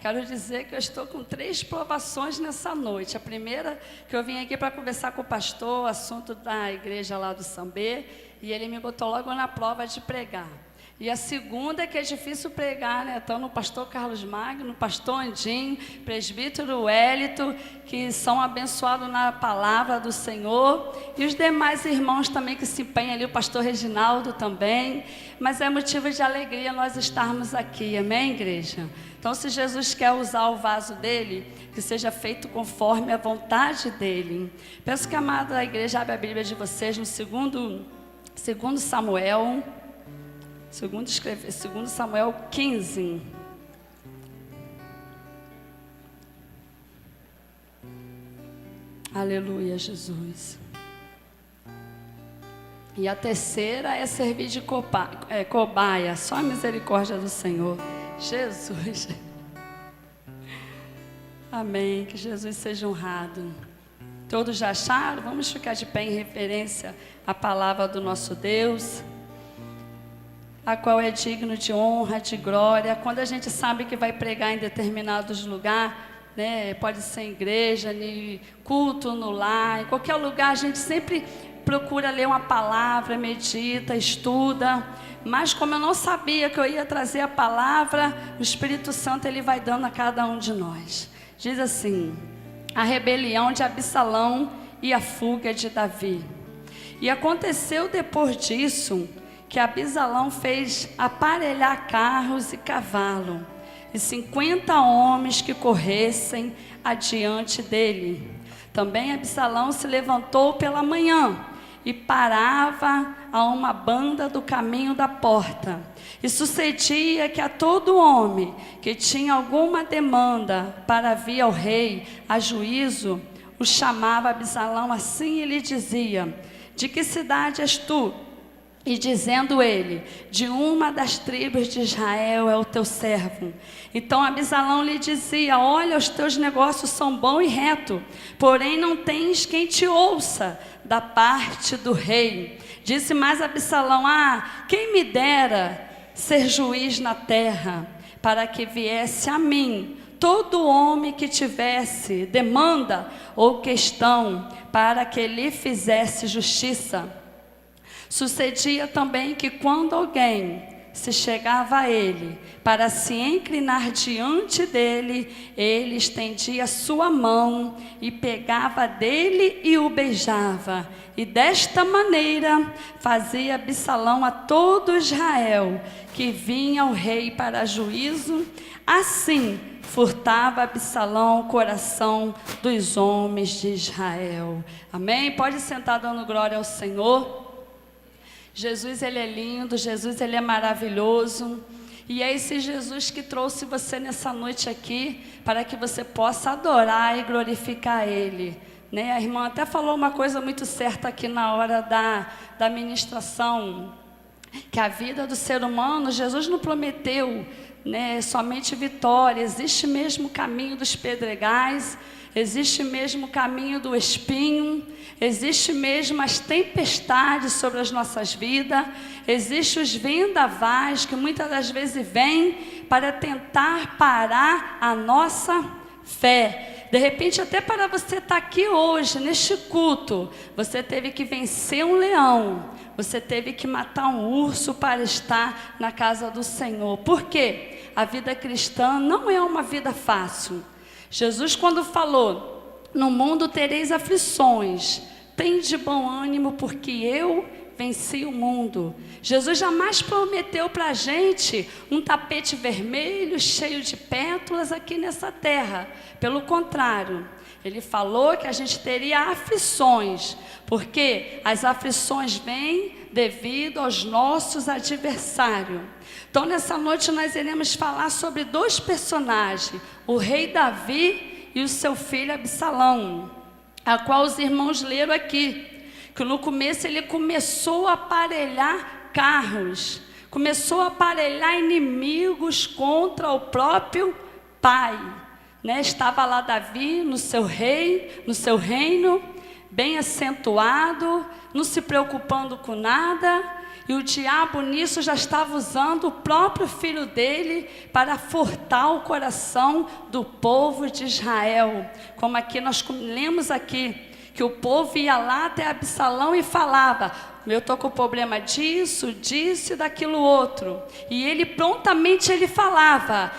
Quero dizer que eu estou com 3 provações nessa noite. A primeira, que eu vim aqui para conversar com o pastor, assunto da igreja lá do Sambê, e ele me botou logo na prova de pregar. E a segunda é que é difícil pregar, né? Então, no pastor Carlos Magno, no pastor Andinho, presbítero Wellington, que são abençoados na palavra do Senhor, e os demais irmãos também que se empenham ali, o pastor Reginaldo também. Mas é motivo de alegria nós estarmos aqui, amém, igreja? Então, se Jesus quer usar o vaso dele, que seja feito conforme a vontade dele. Peço que a amada igreja abra a Bíblia de vocês no segundo Samuel. Segundo Samuel 15. Aleluia, Jesus. E a terceira é servir de cobaia. Só a misericórdia do Senhor. Jesus. Amém. Que Jesus seja honrado. Todos já acharam? Vamos ficar de pé em referência à palavra do nosso Deus, a qual é digno de honra, de glória. Quando a gente sabe que vai pregar em determinados lugares, né, pode ser em igreja, em culto no lar, em qualquer lugar, a gente sempre procura ler uma palavra, medita, estuda. Mas como eu não sabia que eu ia trazer a palavra, o Espírito Santo ele vai dando a cada um de nós. Diz assim: a rebelião de Absalão e a fuga de Davi. E aconteceu depois disso que Absalão fez aparelhar carros e cavalo, e 50 homens que corressem adiante dele. Também Absalão se levantou pela manhã e parava a uma banda do caminho da porta. E sucedia que a todo homem que tinha alguma demanda para vir ao rei a juízo, o chamava Absalão assim e lhe dizia: de que cidade és tu? E dizendo ele: de uma das tribos de Israel é o teu servo. Então Absalão lhe dizia: olha, os teus negócios são bons e retos, porém não tens quem te ouça da parte do rei. Disse mais Absalão: quem me dera ser juiz na terra, para que viesse a mim todo homem que tivesse demanda ou questão, para que lhe fizesse justiça. Sucedia também que quando alguém se chegava a ele para se inclinar diante dele, ele estendia sua mão e pegava dele e o beijava. E desta maneira fazia Absalão a todo Israel que vinha ao rei para juízo. Assim furtava Absalão o coração dos homens de Israel. Amém? Pode sentar dando glória ao Senhor. Jesus, ele é lindo, Jesus, ele é maravilhoso, e é esse Jesus que trouxe você nessa noite aqui, para que você possa adorar e glorificar ele, né? A irmã até falou uma coisa muito certa aqui na hora da ministração, que a vida do ser humano, Jesus não prometeu, né, somente vitória. Existe mesmo o caminho dos pedregais, existe mesmo o caminho do espinho, existe mesmo as tempestades sobre as nossas vidas, existe os vendavais que muitas das vezes vêm para tentar parar a nossa fé. De repente, até para você estar aqui hoje, neste culto, você teve que vencer um leão, você teve que matar um urso para estar na casa do Senhor. Por quê? A vida cristã não é uma vida fácil. Jesus, quando falou: no mundo tereis aflições, tende bom ânimo, porque eu venci o mundo. Jesus jamais prometeu para a gente um tapete vermelho cheio de pétalas aqui nessa terra. Pelo contrário, ele falou que a gente teria aflições, porque as aflições vêm devido aos nossos adversários. Então, nessa noite nós iremos falar sobre 2 personagens, o rei Davi e o seu filho Absalão, a qual os irmãos leram aqui, que no começo ele começou a aparelhar carros, começou a aparelhar inimigos contra o próprio pai, né? Estava lá Davi no seu reino, bem acentuado, não se preocupando com nada. E o diabo nisso já estava usando o próprio filho dele para furtar o coração do povo de Israel. Como aqui nós lemos aqui, que o povo ia lá até Absalão e falava: eu estou com problema disso, disso e daquilo outro. E ele prontamente ele falava: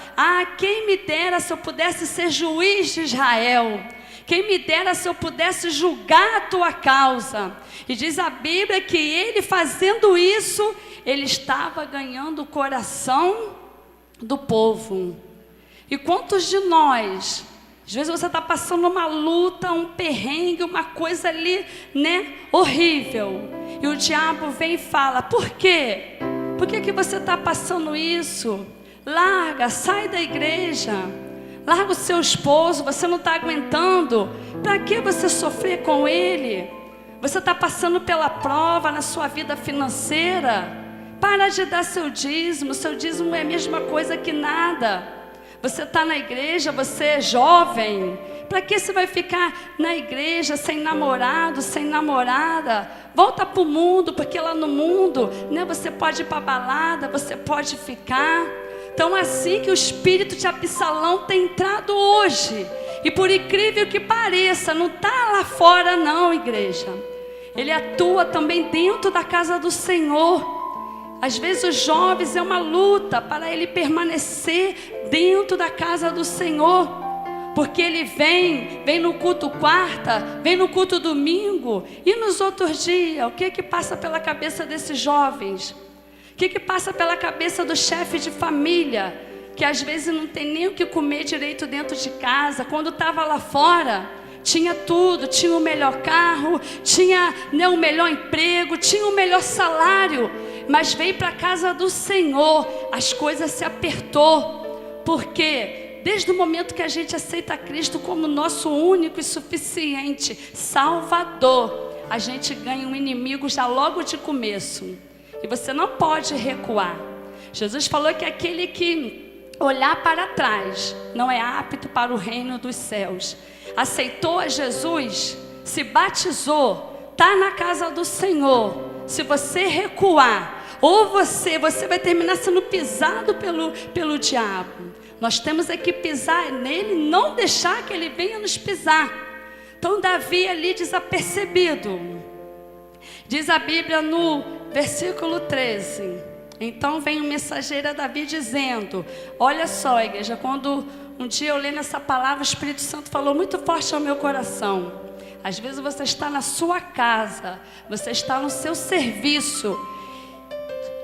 quem me dera se eu pudesse ser juiz de Israel. Quem me dera se eu pudesse julgar a tua causa. E diz a Bíblia que ele fazendo isso, ele estava ganhando o coração do povo. E quantos de nós, às vezes você está passando uma luta, um perrengue, uma coisa ali, horrível. E o diabo vem e fala: por quê? Por que você está passando isso? Larga, sai da igreja. Larga o seu esposo, você não está aguentando. Para que você sofrer com ele? Você está passando pela prova na sua vida financeira. Para de dar seu dízimo é a mesma coisa que nada. Você está na igreja, você é jovem. Para que você vai ficar na igreja sem namorado, sem namorada? Volta para o mundo, porque lá no mundo, você pode ir para a balada, você pode ficar. Então assim que o espírito de Absalão tem entrado hoje. E por incrível que pareça, não está lá fora não, igreja. Ele atua também dentro da casa do Senhor. Às vezes os jovens é uma luta para ele permanecer dentro da casa do Senhor. Porque ele vem no culto quarta, vem no culto domingo. E nos outros dias, o que passa pela cabeça desses jovens? O que passa pela cabeça do chefe de família, que às vezes não tem nem o que comer direito dentro de casa? Quando estava lá fora, tinha tudo, tinha o melhor carro, tinha o melhor emprego, tinha o melhor salário. Mas veio para a casa do Senhor, as coisas se apertou. Por quê? Desde o momento que a gente aceita Cristo como nosso único e suficiente Salvador, a gente ganha um inimigo já logo de começo. E você não pode recuar. Jesus falou que aquele que olhar para trás não é apto para o reino dos céus. Aceitou a Jesus, se batizou, está na casa do Senhor. Se você recuar, ou você vai terminar sendo pisado pelo diabo. Nós temos é que pisar nele, não deixar que ele venha nos pisar. Então Davi ali desapercebido. Diz a Bíblia no versículo 13. Então vem o mensageiro a Davi dizendo: olha só, igreja, quando um dia eu lendo essa palavra, o Espírito Santo falou muito forte ao meu coração. Às vezes você está na sua casa, você está no seu serviço,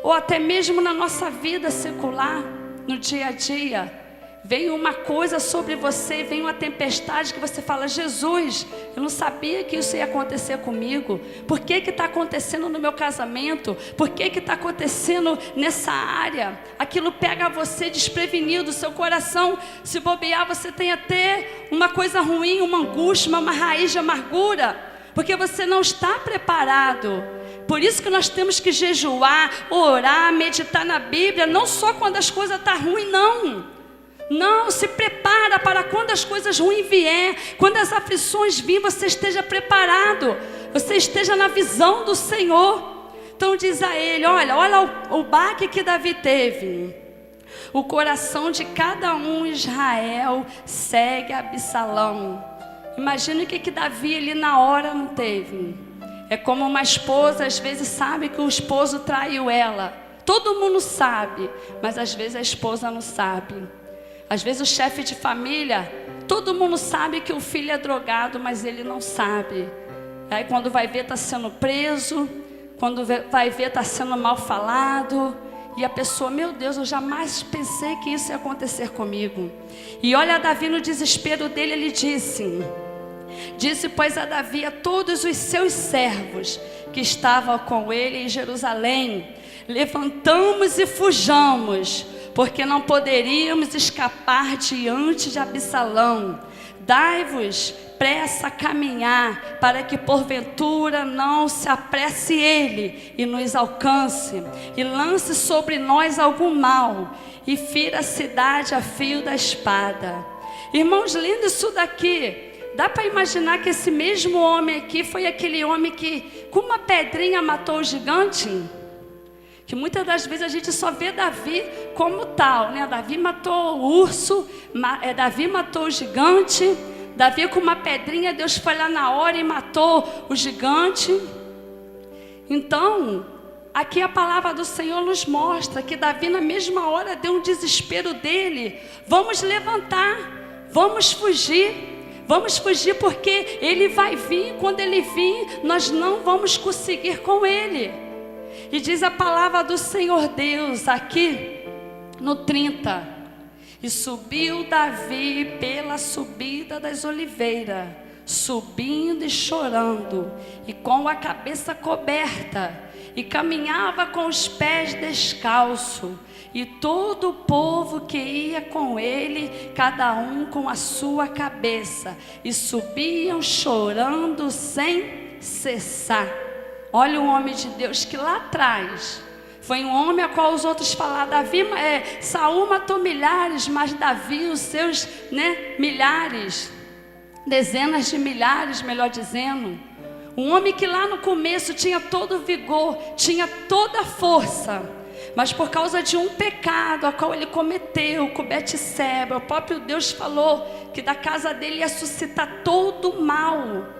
ou até mesmo na nossa vida secular, no dia a dia. Vem uma coisa sobre você, vem uma tempestade que você fala: Jesus, eu não sabia que isso ia acontecer comigo. Por que está acontecendo no meu casamento? Por que está acontecendo nessa área? Aquilo pega você desprevenido, seu coração, se bobear, você tem até uma coisa ruim, uma angústia, uma raiz de amargura, porque você não está preparado. Por isso que nós temos que jejuar, orar, meditar na Bíblia, não só quando as coisas estão ruins, não. Não, se prepara para quando as coisas ruins vier, quando as aflições virem, você esteja preparado, você esteja na visão do Senhor. Então diz a ele: olha o baque que Davi teve. O coração de cada um em Israel segue Absalão. Imagina o que Davi ali na hora não teve. É como uma esposa às vezes sabe que o esposo traiu ela. Todo mundo sabe, mas às vezes a esposa não sabe. Às vezes o chefe de família, todo mundo sabe que o filho é drogado, mas ele não sabe. Aí quando vai ver está sendo preso, quando vai ver está sendo mal falado. E a pessoa: meu Deus, eu jamais pensei que isso ia acontecer comigo. E olha Davi no desespero dele, ele disse pois a Davi a todos os seus servos que estavam com ele em Jerusalém: levantamos e fujamos, porque não poderíamos escapar diante de Absalão. Dai-vos pressa a caminhar, para que porventura não se apresse ele e nos alcance, e lance sobre nós algum mal, e fira a cidade a fio da espada. Irmãos, lindo isso daqui. Dá para imaginar que esse mesmo homem aqui foi aquele homem que com uma pedrinha matou o gigante? Que muitas das vezes a gente só vê Davi como tal, né? Davi matou o urso, Davi matou o gigante, Davi com uma pedrinha, Deus foi lá na hora e matou o gigante. Então, aqui a palavra do Senhor nos mostra que Davi na mesma hora deu um desespero dele. Vamos levantar, vamos fugir porque ele vai vir, quando ele vir, nós não vamos conseguir com ele. E diz a palavra do Senhor Deus aqui no 30: e subiu Davi pela subida das oliveiras, subindo e chorando, e com a cabeça coberta, e caminhava com os pés descalços, e todo o povo que ia com ele, cada um com a sua cabeça, e subiam chorando sem cessar. Olha o homem de Deus que lá atrás foi um homem a qual os outros falaram: Saul matou milhares, mas Davi os seus, milhares, dezenas de milhares, melhor dizendo. Um homem que lá no começo tinha todo o vigor, tinha toda a força, mas por causa de um pecado a qual ele cometeu com Betseba, o próprio Deus falou que da casa dele ia suscitar todo o mal.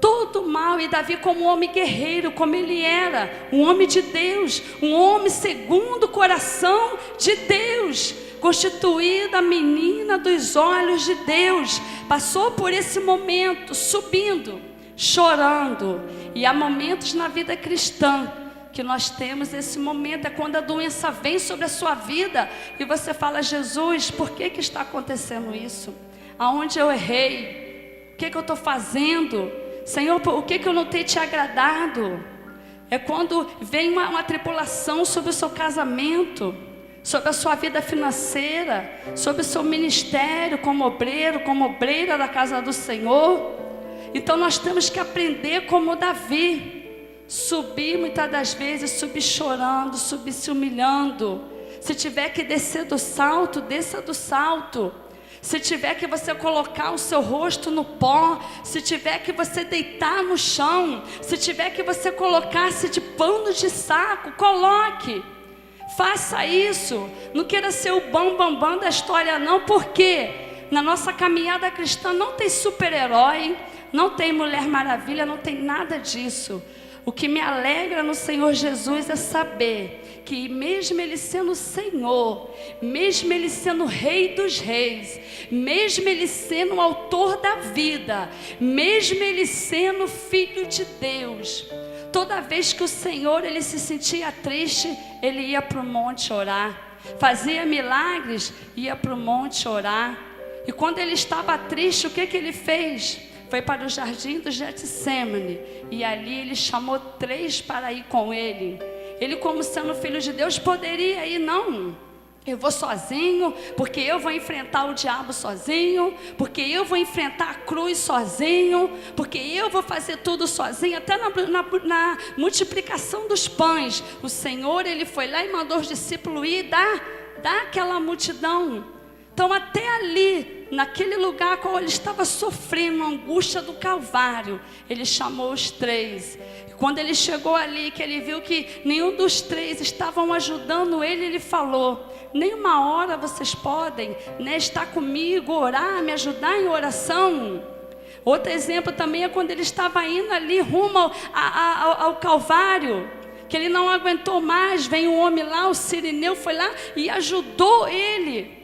Todo mal. E Davi, como um homem guerreiro, como ele era, um homem de Deus, um homem segundo o coração de Deus, constituída a menina dos olhos de Deus, passou por esse momento, subindo, chorando. E há momentos na vida cristã que nós temos esse momento, é quando a doença vem sobre a sua vida e você fala: Jesus, por que está acontecendo isso? Aonde eu errei? O que eu estou fazendo? Senhor, o que eu não tenho te agradado? É quando vem uma tribulação sobre o seu casamento, sobre a sua vida financeira, sobre o seu ministério como obreiro, como obreira da casa do Senhor. Então nós temos que aprender como Davi, subir muitas das vezes, subir chorando, subir se humilhando. Se tiver que descer do salto, desça do salto. Se tiver que você colocar o seu rosto no pó, se tiver que você deitar no chão, se tiver que você colocar-se de pano de saco, coloque. Faça isso. Não queira ser o bam da história não, porque na nossa caminhada cristã não tem super-herói, não tem Mulher Maravilha, não tem nada disso. O que me alegra no Senhor Jesus é saber que mesmo Ele sendo Senhor, mesmo Ele sendo Rei dos Reis, mesmo Ele sendo o autor da vida, mesmo Ele sendo Filho de Deus, toda vez que o Senhor Ele se sentia triste, Ele ia para o monte orar. Fazia milagres, ia para o monte orar. E quando Ele estava triste, o que Ele fez? Foi para o jardim do Getsêmani, e ali Ele chamou 3 para ir com Ele. Ele, como sendo filho de Deus, poderia ir, não, eu vou sozinho, porque eu vou enfrentar o diabo sozinho, porque eu vou enfrentar a cruz sozinho, porque eu vou fazer tudo sozinho. Até na multiplicação dos pães, o Senhor, Ele foi lá e mandou os discípulos ir dar aquela multidão. Então até ali, naquele lugar qual ele estava sofrendo a angústia do Calvário, Ele chamou os 3. E quando Ele chegou ali, que Ele viu que nenhum dos 3 estavam ajudando Ele, Ele falou: nenhuma hora vocês podem, estar comigo, orar, me ajudar em oração? Outro exemplo também é quando Ele estava indo ali rumo ao Calvário, que Ele não aguentou mais, vem um homem lá, o Cirineu foi lá e ajudou Ele.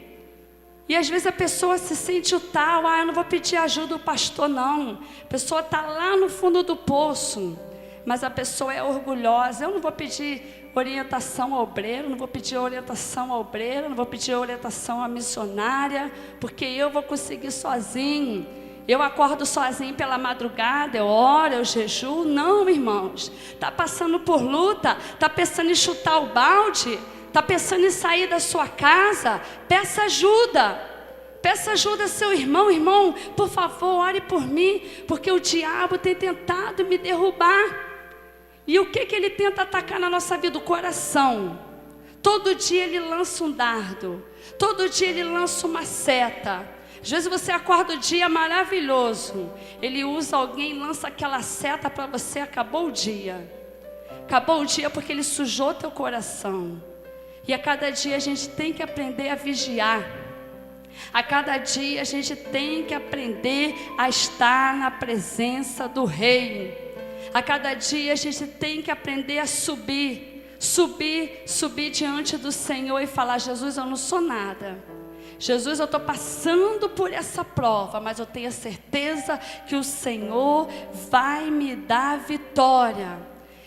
E às vezes a pessoa se sente o tal: eu não vou pedir ajuda do pastor não. A pessoa está lá no fundo do poço, mas a pessoa é orgulhosa. Eu não vou pedir orientação ao obreiro, não vou pedir orientação ao obreiro, não vou pedir orientação à missionária, porque eu vou conseguir sozinho. Eu acordo sozinho pela madrugada, eu oro, eu jejuo. Não, irmãos, está passando por luta, está pensando em chutar o balde, está pensando em sair da sua casa, peça ajuda. Peça ajuda ao seu irmão: irmão, por favor, ore por mim, porque o diabo tem tentado me derrubar. E o que ele tenta atacar na nossa vida? O coração. Todo dia ele lança um dardo, todo dia ele lança uma seta. Às vezes você acorda o dia maravilhoso, ele usa alguém, lança aquela seta para você, acabou o dia. Acabou o dia porque ele sujou teu coração. E a cada dia a gente tem que aprender a vigiar. A cada dia a gente tem que aprender a estar na presença do Rei. A cada dia a gente tem que aprender a subir diante do Senhor e falar: Jesus, eu não sou nada. Jesus, eu estou passando por essa prova, mas eu tenho a certeza que o Senhor vai me dar vitória.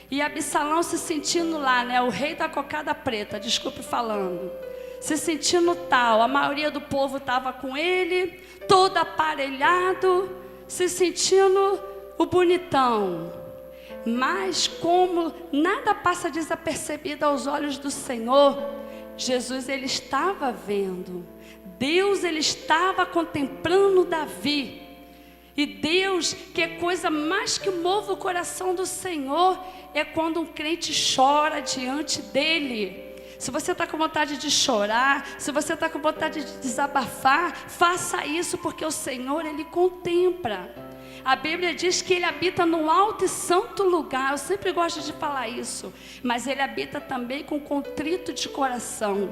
E Absalão se sentindo lá, né, o rei da cocada preta, desculpe falando, se sentindo tal, a maioria do povo estava com ele, todo aparelhado, se sentindo o bonitão. Mas como nada passa desapercebido aos olhos do Senhor, Jesus, ele estava vendo. Deus, ele estava contemplando Davi. E Deus, que é coisa mais que move o coração do Senhor, é quando um crente chora diante dele. Se você está com vontade de chorar, se você está com vontade de desabafar, faça isso, porque o Senhor, ele contempla. A Bíblia diz que ele habita no alto e santo lugar. Eu sempre gosto de falar isso. Mas ele habita também com contrito de coração.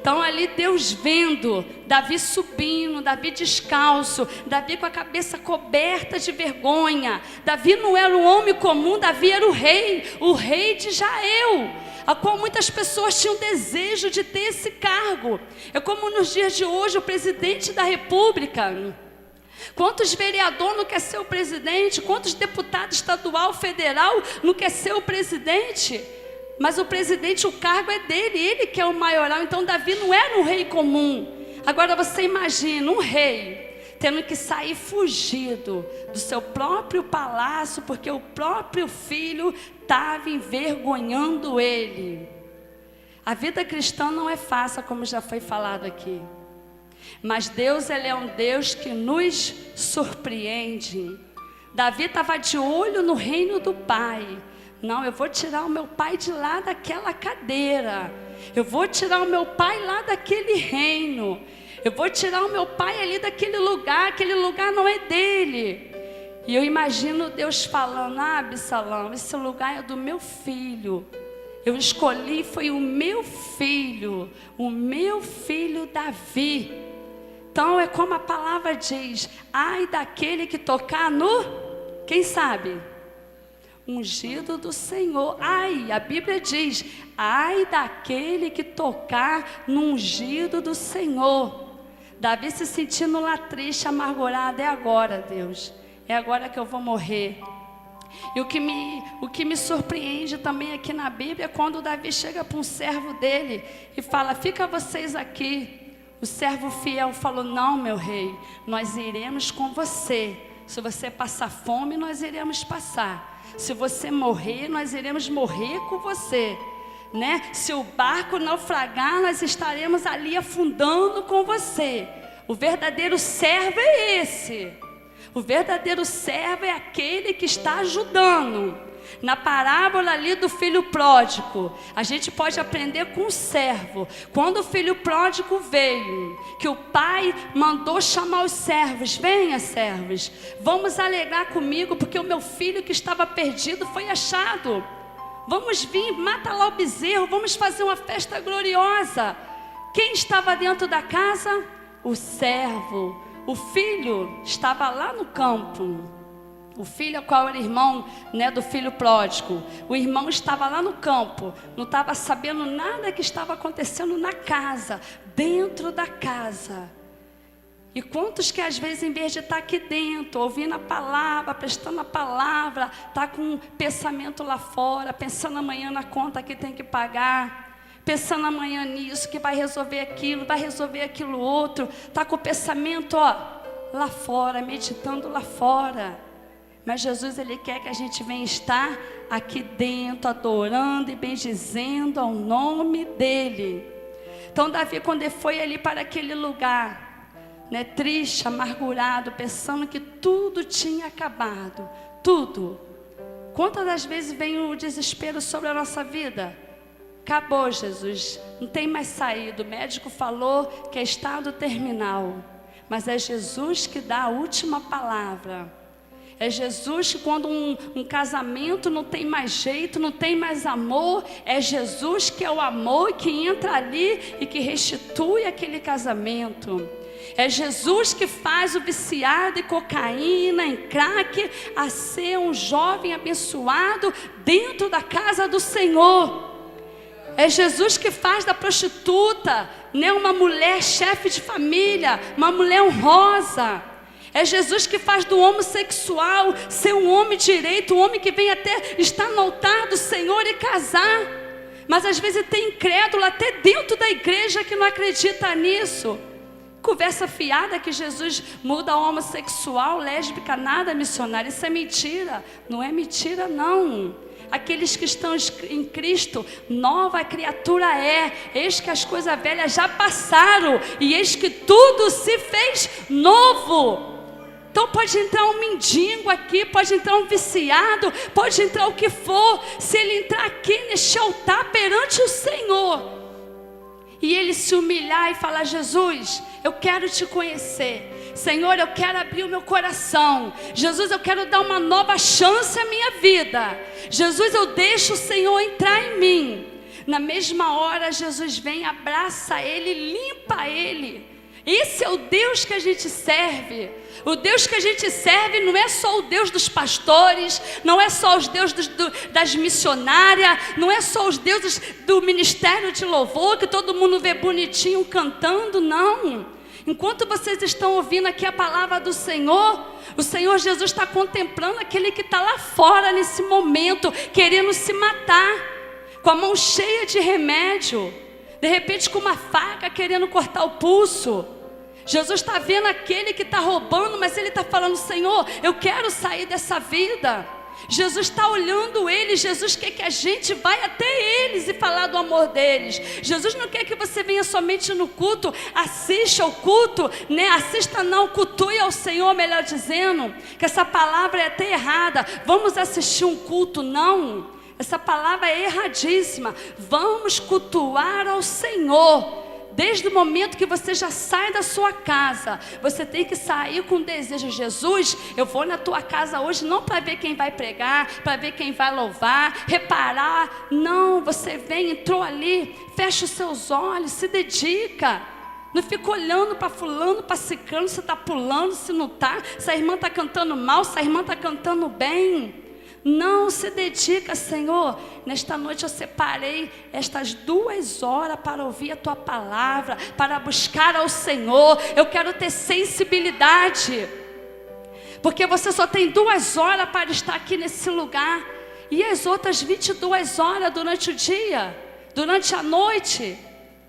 Então ali Deus vendo Davi subindo, Davi descalço, Davi com a cabeça coberta de vergonha. Davi não era um homem comum, Davi era o rei de Israel, a qual muitas pessoas tinham desejo de ter esse cargo. É como nos dias de hoje o presidente da república. Quantos vereadores não quer ser o presidente? Quantos deputados estadual, federal não quer ser o presidente? Mas o presidente, o cargo é dele, ele que é o maioral. Então Davi não era um rei comum. Agora você imagina um rei tendo que sair fugido do seu próprio palácio, porque o próprio filho estava envergonhando ele. A vida cristã não é fácil, como já foi falado aqui. Mas Deus, ele é um Deus que nos surpreende. Davi estava de olho no reino do Pai. Não, eu vou tirar o meu pai de lá daquela cadeira. Eu vou tirar o meu pai lá daquele reino. Eu vou tirar o meu pai ali daquele lugar. Aquele lugar não é dele. E eu imagino Deus falando: ah, Absalão, esse lugar é do meu filho. Eu escolhi, foi o meu filho Davi. Então é como a palavra diz: ai daquele que tocar no, quem sabe? Ungido do Senhor. Ai, a Bíblia diz: ai daquele que tocar no ungido do Senhor. Davi se sentindo lá triste, amargurado: é agora, Deus, é agora que eu vou morrer. E o que me surpreende também aqui na Bíblia é quando Davi chega para um servo dele e fala: fica vocês aqui. O servo fiel falou: não, meu rei, nós iremos com você. Se você passar fome, nós iremos passar. Se você morrer, nós iremos morrer com você, né? Se o barco naufragar, nós estaremos ali afundando com você. O verdadeiro servo é esse. O verdadeiro servo é aquele que está ajudando. Na parábola ali do filho pródigo, a gente pode aprender com o servo. Quando o filho pródigo veio, que o pai mandou chamar os servos: venha, servos, vamos alegrar comigo, porque o meu filho que estava perdido foi achado. Vamos vir, mata lá o bezerro, vamos fazer uma festa gloriosa. Quem estava dentro da casa? O servo. O filho estava lá no campo. O filho, qual era irmão, né, do filho pródigo, o irmão estava lá no campo, não estava sabendo nada que estava acontecendo na casa, dentro da casa. E quantos que às vezes, em vez de estar aqui dentro, ouvindo a palavra, prestando a palavra, está com um pensamento lá fora, pensando amanhã na conta que tem que pagar, pensando amanhã nisso, que vai resolver aquilo outro, está com o pensamento, ó, lá fora, meditando lá fora. Mas Jesus, ele quer que a gente venha estar aqui dentro, adorando e bendizendo ao nome dele. Então Davi, quando ele foi ali para aquele lugar, né, triste, amargurado, pensando que tudo tinha acabado, tudo. Quantas das vezes vem o desespero sobre a nossa vida? Acabou, Jesus, não tem mais saída. O médico falou que é estado terminal, mas é Jesus que dá a última palavra. É Jesus que quando um casamento não tem mais jeito, não tem mais amor, é Jesus que é o amor que entra ali e que restitui aquele casamento. É Jesus que faz o viciado em cocaína, em crack, a ser um jovem abençoado dentro da casa do Senhor. É Jesus que faz da prostituta, né, uma mulher chefe de família, uma mulher honrosa. É Jesus que faz do homossexual ser um homem direito, um homem que vem até estar no altar do Senhor e casar. Mas às vezes tem incrédulo até dentro da igreja que não acredita nisso. Conversa fiada que Jesus muda a homossexual, lésbica, nada missionária. Isso é mentira. Não é mentira, não. Aqueles que estão em Cristo, nova criatura é. Eis que as coisas velhas já passaram e eis que tudo se fez novo. Então pode entrar um mendigo aqui, pode entrar um viciado, pode entrar o que for. Se ele entrar aqui neste altar perante o Senhor e ele se humilhar e falar: Jesus, eu quero te conhecer. Senhor, eu quero abrir o meu coração. Jesus, eu quero dar uma nova chance à minha vida. Jesus, eu deixo o Senhor entrar em mim. Na mesma hora, Jesus vem, abraça ele, limpa ele. Esse é o Deus que a gente serve. O Deus que a gente serve não é só o Deus dos pastores, não é só os deuses das missionárias, não é só os deuses do ministério de louvor, que todo mundo vê bonitinho cantando, não. Enquanto vocês estão ouvindo aqui a palavra do Senhor, o Senhor Jesus está contemplando aquele que está lá fora nesse momento, querendo se matar, com a mão cheia de remédio, de repente com uma faca querendo cortar o pulso. Jesus está vendo aquele que está roubando, mas ele está falando: Senhor, eu quero sair dessa vida. Jesus está olhando eles. Jesus quer que a gente vá até eles e falar do amor deles. Jesus não quer que você venha somente no culto, assista ao culto, né? Assista não, cultue ao Senhor, melhor dizendo, que essa palavra é até errada. Vamos assistir um culto, não. Essa palavra é erradíssima. Vamos cultuar ao Senhor. Desde o momento que você já sai da sua casa, você tem que sair com o desejo: Jesus, eu vou na tua casa hoje não para ver quem vai pregar, para ver quem vai louvar, reparar. Não, você vem, entrou ali, fecha os seus olhos, se dedica. Não fica olhando para fulano, para ciclano, se está pulando, se não está, se a irmã está cantando mal, se a irmã está cantando bem. Não, se dedica: Senhor, nesta noite eu separei estas 2 horas para ouvir a Tua palavra, para buscar ao Senhor. Eu quero ter sensibilidade, porque você só tem 2 horas para estar aqui nesse lugar, e as outras 22 horas durante o dia, durante a noite,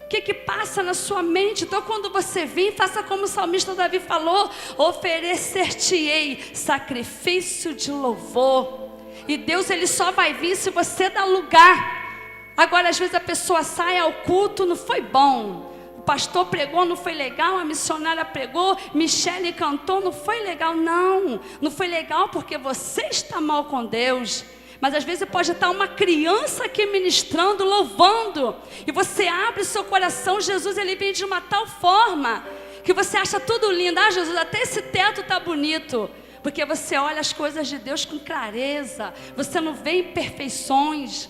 o que passa na sua mente? Então quando você vir, faça como o salmista Davi falou: oferecer-te-ei sacrifício de louvor. E Deus, Ele só vai vir se você dar lugar. Agora, às vezes a pessoa sai ao culto, não foi bom. O pastor pregou, não foi legal. A missionária pregou, Michele cantou, não foi legal. Não, não foi legal porque você está mal com Deus. Mas às vezes pode estar uma criança aqui ministrando, louvando, e você abre o seu coração. Jesus, Ele vem de uma tal forma que você acha tudo lindo. Ah, Jesus, até esse teto está bonito. Porque você olha as coisas de Deus com clareza. Você não vê imperfeições.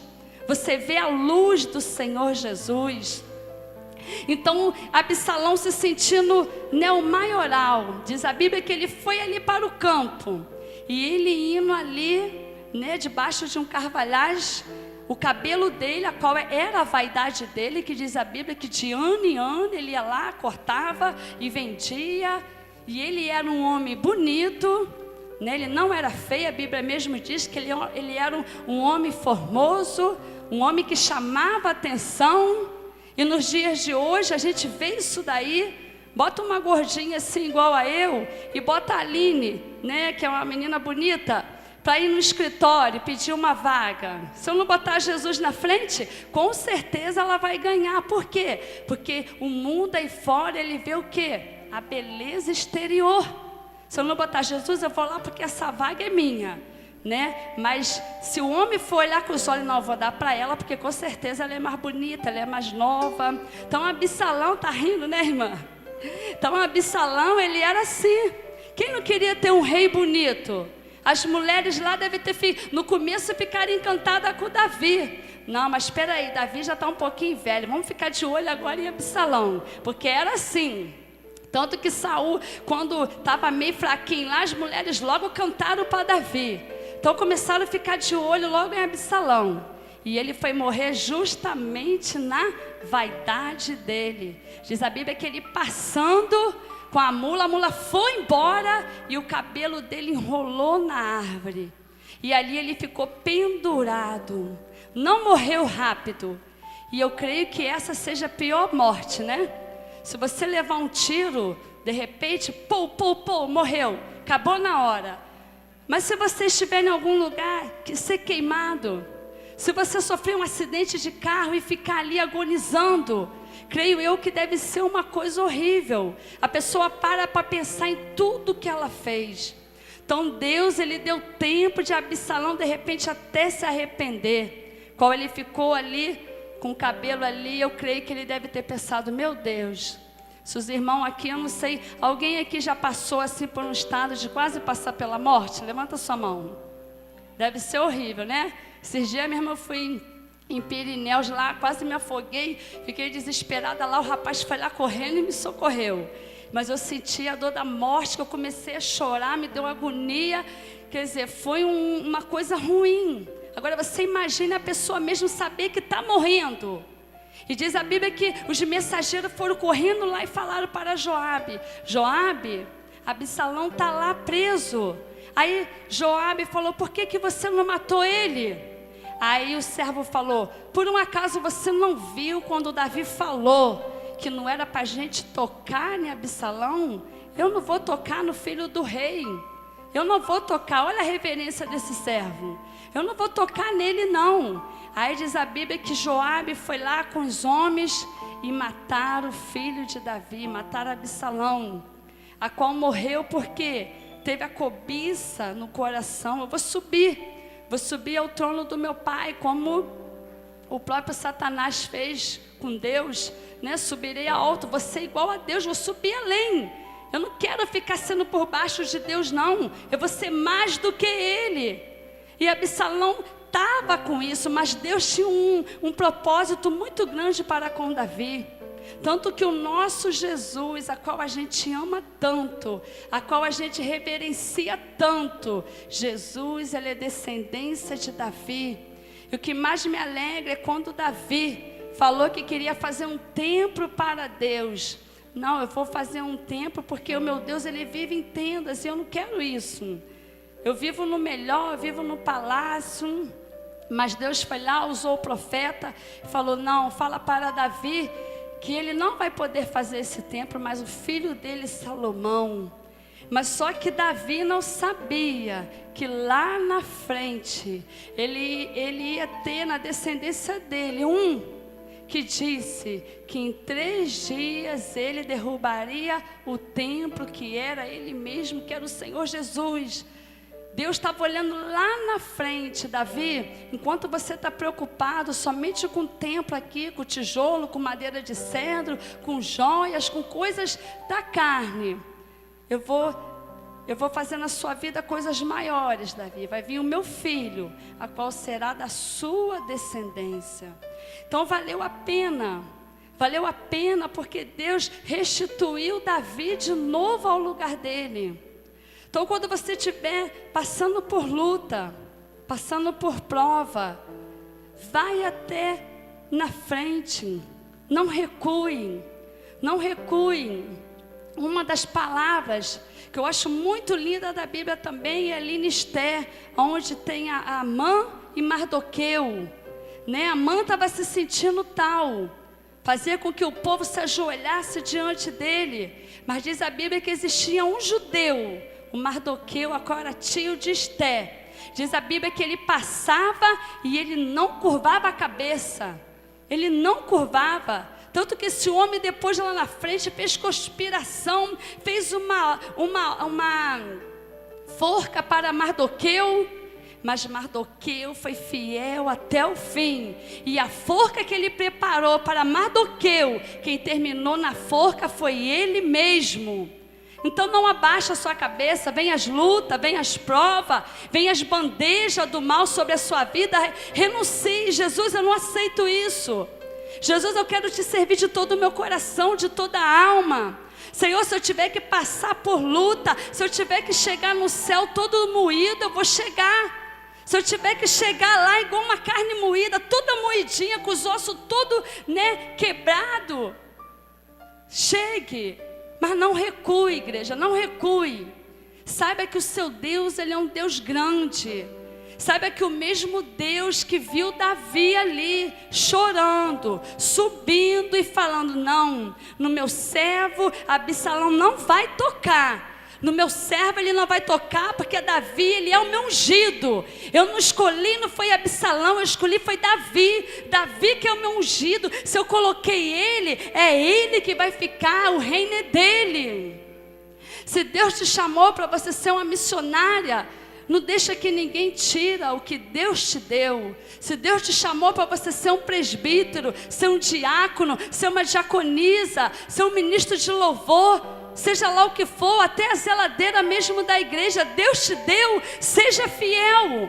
Você vê a luz do Senhor Jesus. Então Absalão, se sentindo, né, o maioral, diz a Bíblia que ele foi ali para o campo. E ele indo ali, né, debaixo de um carvalhais, o cabelo dele, a qual era a vaidade dele, que diz a Bíblia que de ano em ano ele ia lá, cortava e vendia. E ele era um homem bonito, né? Ele não era feio. A Bíblia mesmo diz que ele era um homem formoso, um homem que chamava atenção. E nos dias de hoje a gente vê isso daí. Bota uma gordinha assim igual a eu e bota a Aline, né, que é uma menina bonita, para ir no escritório e pedir uma vaga. Se eu não botar Jesus na frente, com certeza ela vai ganhar. Por quê? Porque o mundo aí fora, ele vê o quê? A beleza exterior. Se eu não botar Jesus, eu vou lá porque essa vaga é minha, né? Mas se o homem for olhar com os olhos, não, eu vou dar para ela, porque com certeza ela é mais bonita, ela é mais nova. Então Absalão, tá rindo, né, irmã? Então Absalão, ele era assim. Quem não queria ter um rei bonito? As mulheres lá devem ter, no começo, ficaram encantadas com Davi. Não, mas espera aí, Davi já está um pouquinho velho, vamos ficar de olho agora em Absalão, porque era assim. Tanto que Saul, quando estava meio fraquinho lá, as mulheres logo cantaram para Davi. Então começaram a ficar de olho logo em Absalão. E ele foi morrer justamente na vaidade dele. Diz a Bíblia que ele passando com a mula foi embora e o cabelo dele enrolou na árvore. E ali ele ficou pendurado. Não morreu rápido. E eu creio que essa seja a pior morte, né? Se você levar um tiro, de repente, morreu. Acabou na hora. Mas se você estiver em algum lugar que ser queimado, se você sofrer um acidente de carro e ficar ali agonizando, creio eu que deve ser uma coisa horrível. A pessoa para pensar em tudo que ela fez. Então Deus, ele deu tempo de Absalão de repente até se arrepender. Qual ele ficou ali com o cabelo ali, eu creio que ele deve ter pensado, meu Deus, se os irmãos aqui, eu não sei, alguém aqui já passou assim por um estado de quase passar pela morte? Levanta sua mão. Deve ser horrível, né? Esses dias mesmo eu fui em Pirineus lá, quase me afoguei, fiquei desesperada lá, o rapaz foi lá correndo e me socorreu. Mas eu senti a dor da morte, que eu comecei a chorar, me deu agonia, quer dizer, foi uma coisa ruim. Agora você imagina a pessoa mesmo saber que está morrendo. E diz a Bíblia que os mensageiros foram correndo lá e falaram para Joabe: Joabe, Absalão está lá preso. Aí Joabe falou: por que você não matou ele? Aí o servo falou: por um acaso você não viu quando Davi falou que não era para a gente tocar em Absalão? Eu não vou tocar no filho do rei. Eu não vou tocar, olha a reverência desse servo. Eu não vou tocar nele não. Aí diz a Bíblia que Joabe foi lá com os homens e mataram o filho de Davi, mataram Absalão, a qual morreu porque teve a cobiça no coração. Eu vou subir ao trono do meu pai, como o próprio Satanás fez com Deus, né? Subirei alto, vou ser igual a Deus, vou subir além. Eu não quero ficar sendo por baixo de Deus não, eu vou ser mais do que Ele. E Absalão estava com isso, mas Deus tinha um propósito muito grande para com Davi. Tanto que o nosso Jesus, a qual a gente ama tanto, a qual a gente reverencia tanto, Jesus, ele é descendência de Davi. E o que mais me alegra é quando Davi falou que queria fazer um templo para Deus. Não, eu vou fazer um templo porque o meu Deus, ele vive em tendas e eu não quero isso. Eu vivo no melhor, eu vivo no palácio. Mas Deus foi lá, usou o profeta e falou: não, fala para Davi que ele não vai poder fazer esse templo, mas o filho dele, Salomão. Mas só que Davi não sabia que lá na frente ele ia ter na descendência dele que disse que em 3 dias ele derrubaria o templo que era ele mesmo, que era o Senhor Jesus. Deus estava olhando lá na frente. Davi, enquanto você está preocupado somente com o templo aqui, com tijolo, com madeira de cedro, com joias, com coisas da carne, eu vou fazer na sua vida coisas maiores, Davi. Vai vir o meu filho, a qual será da sua descendência. Então valeu a pena porque Deus restituiu Davi de novo ao lugar dele. Então quando você estiver passando por luta, passando por prova, vai até na frente, não recuem, não recuem. Uma das palavras que eu acho muito linda da Bíblia também é ali em Esther, onde tem a Amã e Mardoqueu, né? Amã estava se sentindo tal, fazia com que o povo se ajoelhasse diante dele, mas diz a Bíblia que existia um judeu, o Mardoqueu, a qual era tio de Esther. Diz a Bíblia que ele passava e ele não curvava a cabeça, ele não curvava. Tanto que esse homem depois lá na frente fez conspiração, fez uma forca para Mardoqueu, mas Mardoqueu foi fiel até o fim. E a forca que ele preparou para Mardoqueu, quem terminou na forca foi ele mesmo. Então não abaixa a sua cabeça, vem as lutas, vem as provas, vem as bandejas do mal sobre a sua vida. Renuncie. Jesus, eu não aceito isso. Jesus, eu quero te servir de todo o meu coração, de toda a alma. Senhor, se eu tiver que passar por luta, se eu tiver que chegar no céu todo moído, eu vou chegar. Se eu tiver que chegar lá igual uma carne moída, toda moidinha, com os ossos todo, quebrado, chegue. Mas não recue, igreja, não recue. Saiba que o seu Deus, Ele é um Deus grande. Saiba que o mesmo Deus que viu Davi ali, chorando, subindo e falando, não, no meu servo Absalão não vai tocar. No meu servo ele não vai tocar, porque Davi, ele é o meu ungido. Eu não escolhi, não foi Absalão, eu escolhi foi Davi. Davi que é o meu ungido. Se eu coloquei ele, é ele que vai ficar, o reino é dele. Se Deus te chamou para você ser uma missionária, não deixa que ninguém tira o que Deus te deu. Se Deus te chamou para você ser um presbítero, ser um diácono, ser uma diaconisa, ser um ministro de louvor, seja lá o que for, até a zeladeira mesmo da igreja, Deus te deu, seja fiel.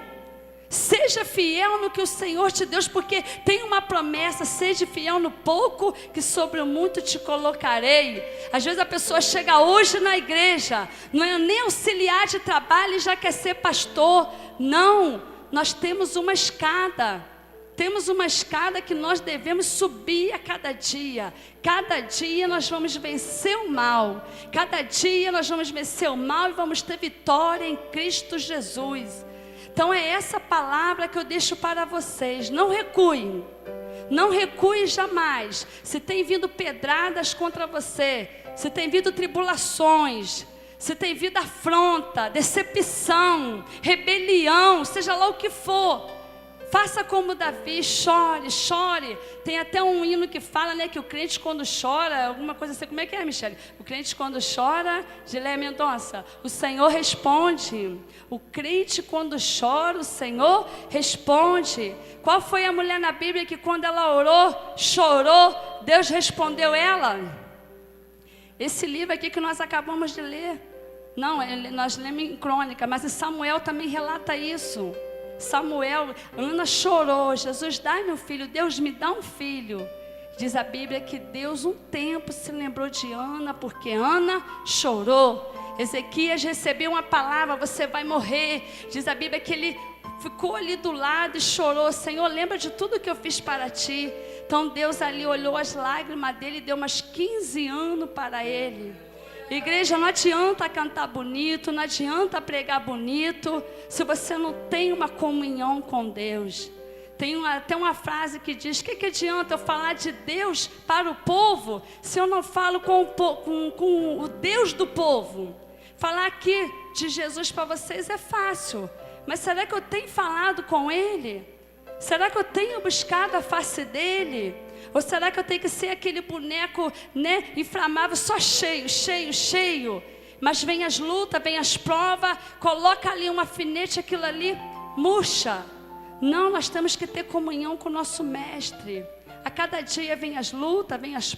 Seja fiel no que o Senhor te deu, porque tem uma promessa, seja fiel no pouco, que sobre o muito te colocarei. Às vezes a pessoa chega hoje na igreja, não é nem auxiliar de trabalho e já quer ser pastor. Não, nós temos uma escada. Temos uma escada que nós devemos subir a cada dia. Cada dia nós vamos vencer o mal. Cada dia nós vamos vencer o mal e vamos ter vitória em Cristo Jesus. Então é essa palavra que eu deixo para vocês. Não recuem. Não recue jamais. Se tem vindo pedradas contra você, se tem vindo tribulações, se tem vindo afronta, decepção, rebelião, seja lá o que for, faça como Davi, chore, chore. Tem até um hino que fala, que o crente quando chora, alguma coisa assim, como é que é, Michele? O crente quando chora, Gileia Mendonça, o Senhor responde. O crente quando chora, o Senhor responde. Qual foi a mulher na Bíblia que quando ela orou, chorou, Deus respondeu ela? Esse livro aqui que nós acabamos de ler. Não, nós lemos em Crônica, mas em Samuel também relata isso. Samuel, Ana chorou, Jesus, dai-me um filho, Deus me dá um filho. Diz a Bíblia que Deus um tempo se lembrou de Ana, porque Ana chorou. Ezequias recebeu uma palavra, você vai morrer. Diz a Bíblia que ele ficou ali do lado e chorou, Senhor, lembra de tudo que eu fiz para ti. Então Deus ali olhou as lágrimas dele e deu umas 15 anos para ele. Igreja, não adianta cantar bonito, não adianta pregar bonito, se você não tem uma comunhão com Deus. Tem até uma frase que diz, que adianta eu falar de Deus para o povo, se eu não falo com o Deus do povo? Falar aqui de Jesus para vocês é fácil, mas será que eu tenho falado com Ele? Será que eu tenho buscado a face dEle? Ou será que eu tenho que ser aquele boneco, inflamável, só cheio, cheio, cheio? Mas vem as lutas, vem as provas, coloca ali um alfinete, aquilo ali murcha. Não, nós temos que ter comunhão com o nosso Mestre. A cada dia vem as lutas, vem as